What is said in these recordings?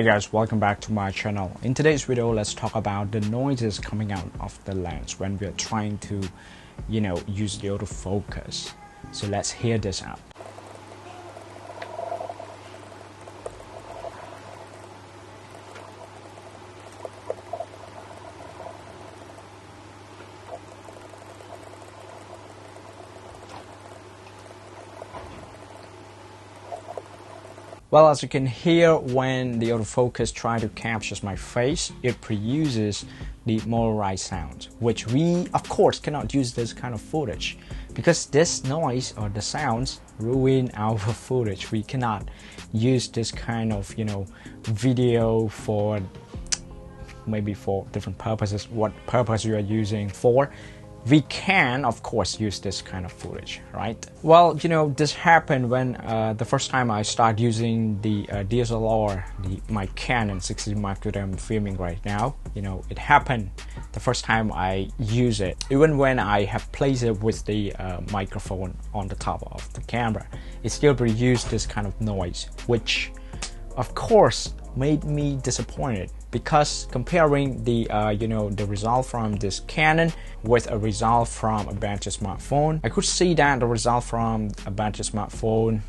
Hey guys, welcome back to my channel. In today's video, let's talk about the noises coming out of the lens when we're trying to, use the autofocus. So let's hear this out. Well, as you can hear, when the autofocus tries to capture my face, it produces the motorized sound, which we, of course, cannot use this kind of footage because this noise or the sounds ruin our footage. We cannot use this kind of, video for maybe for different purposes, what purpose you are using for. We can, of course, use this kind of footage, right? Well, this happened when the first time I started using the DSLR, my Canon 60mm filming right now. It happened the first time I use it. Even when I have placed it with the microphone on the top of the camera, it still produced this kind of noise, which, of course, made me disappointed, because comparing the the result from this Canon with a result from a budget smartphone, I could see that the result from a budget smartphone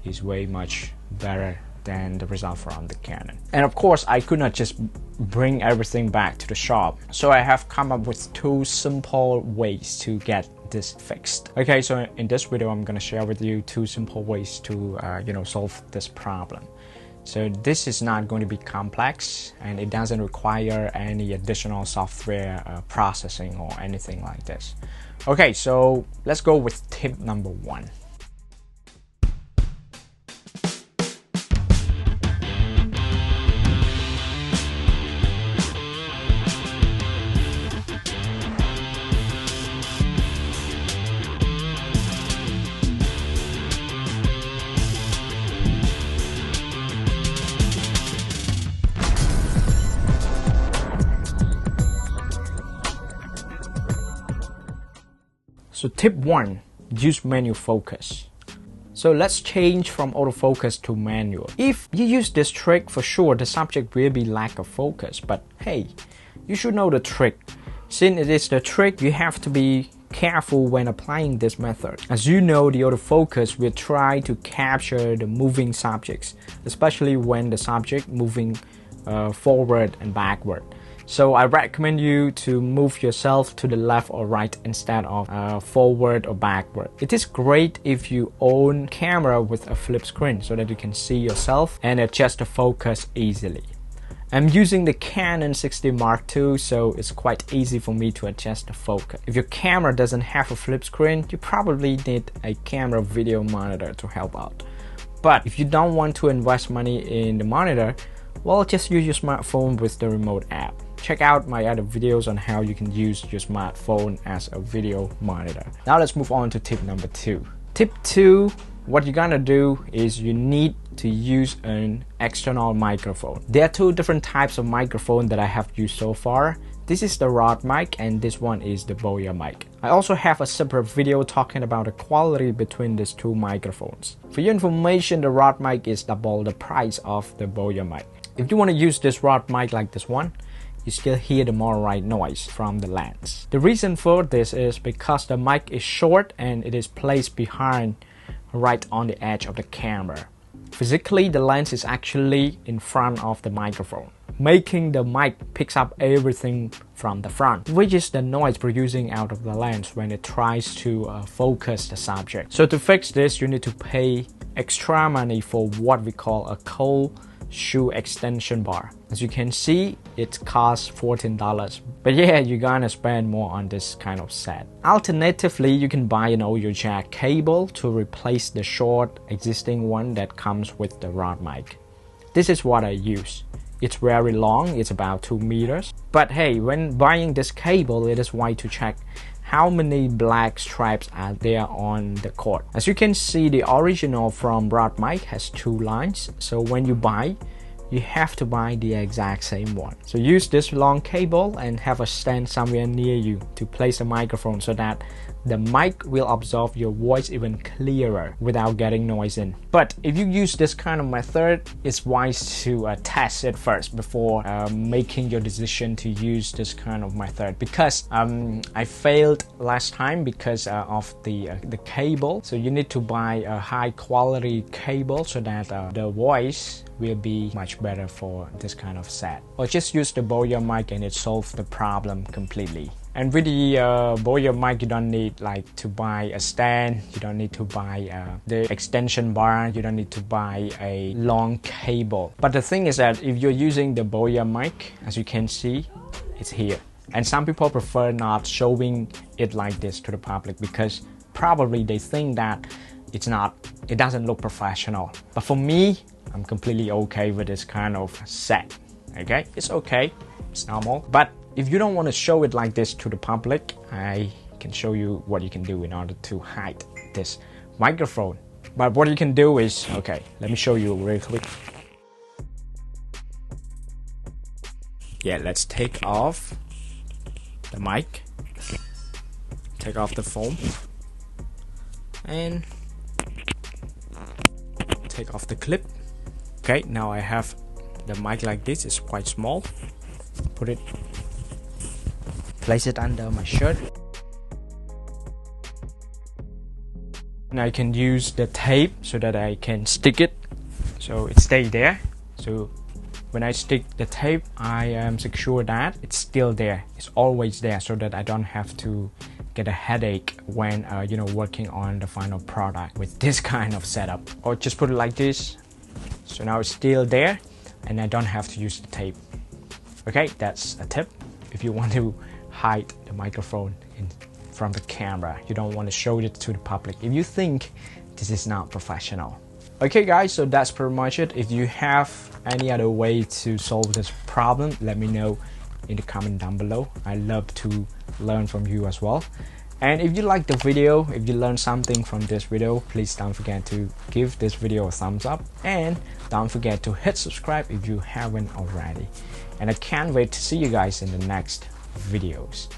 is way much better than the result from the Canon. And of course, I could not just bring everything back to the shop, so I have come up with two simple ways to get this fixed. Okay, so in this video, I'm gonna share with you two simple ways to solve this problem. So this is not going to be complex, and it doesn't require any additional software processing or anything like this. Okay, so let's go with tip number one. So tip one, use manual focus. So let's change from autofocus to manual. If you use this trick, for sure the subject will be lack of focus, but hey, you should know the trick. Since it is the trick, you have to be careful when applying this method. As you know, the autofocus will try to capture the moving subjects, especially when the subject moving forward and backward. So I recommend you to move yourself to the left or right instead of forward or backward. It is great if you own camera with a flip screen so that you can see yourself and adjust the focus easily. I'm using the Canon 60 Mark II, so it's quite easy for me to adjust the focus. If your camera doesn't have a flip screen, you probably need a camera video monitor to help out. But if you don't want to invest money in the monitor, well, just use your smartphone with the remote app. Check out my other videos on how you can use your smartphone as a video monitor. Now let's move on to tip number two. Tip two, what you're gonna do is you need to use an external microphone. There are two different types of microphone that I have used so far. This is the rod mic and this one is the Boya mic. I also have a separate video talking about the quality between these two microphones. For your information, the rod mic is double the price of the Boya mic. If you want to use this rod mic like this one, you still hear the motorized noise from the lens. The reason for this is because the mic is short and it is placed behind, right on the edge of the camera. Physically, the lens is actually in front of the microphone, making the mic picks up everything from the front, which is the noise producing out of the lens when it tries to focus the subject. So to fix this, you need to pay extra money for what we call a cold shoe extension bar. As you can see, it costs $14, but yeah, you're gonna spend more on this kind of set. Alternatively, you can buy an audio jack cable to replace the short existing one that comes with the rod mic. This is what I use. It's very long, it's about 2 meters. But hey, when buying this cable, it is wise to check how many black stripes are there on the cord. As you can see, the original from rod mic has 2 lines, so when you buy, you have to buy the exact same one. So use this long cable and have a stand somewhere near you to place the microphone so that the mic will absorb your voice even clearer without getting noise in. But if you use this kind of method, it's wise to test it first before making your decision to use this kind of method, because I failed last time because of the cable. So you need to buy a high quality cable so that the voice will be much better for this kind of set, or just use the Boya mic and it solves the problem completely. And with the Boya mic, you don't need like to buy a stand, you don't need to buy the extension bar, you don't need to buy a long cable. But the thing is that if you're using the Boya mic, as you can see, it's here. And some people prefer not showing it like this to the public because probably they think that it doesn't look professional. But for me, I'm completely okay with this kind of set. Okay, it's okay, it's normal. But if you don't want to show it like this to the public, I can show you what you can do in order to hide this microphone. But what you can do is, okay, let me show you real quick. Yeah, let's take off the mic, take off the foam, and take off the clip. Okay, now I have the mic like this. It's quite small. Place it under my shirt. Now I can use the tape so that I can stick it so it stays there. So when I stick the tape, I am secure that it's still there. It's always there, so that I don't have to get a headache when working on the final product with this kind of setup. Or just put it like this. So now it's still there and I don't have to use the tape. Okay, that's a tip. If you want to hide the microphone from the camera, you don't want to show it to the public if you think this is not professional. Okay guys, so that's pretty much it. If you have any other way to solve this problem, let me know in the comment down below. I love to learn from you as well. And if you like the video, if you learned something from this video, please don't forget to give this video a thumbs up, and don't forget to hit subscribe if you haven't already. And I can't wait to see you guys in the next videos.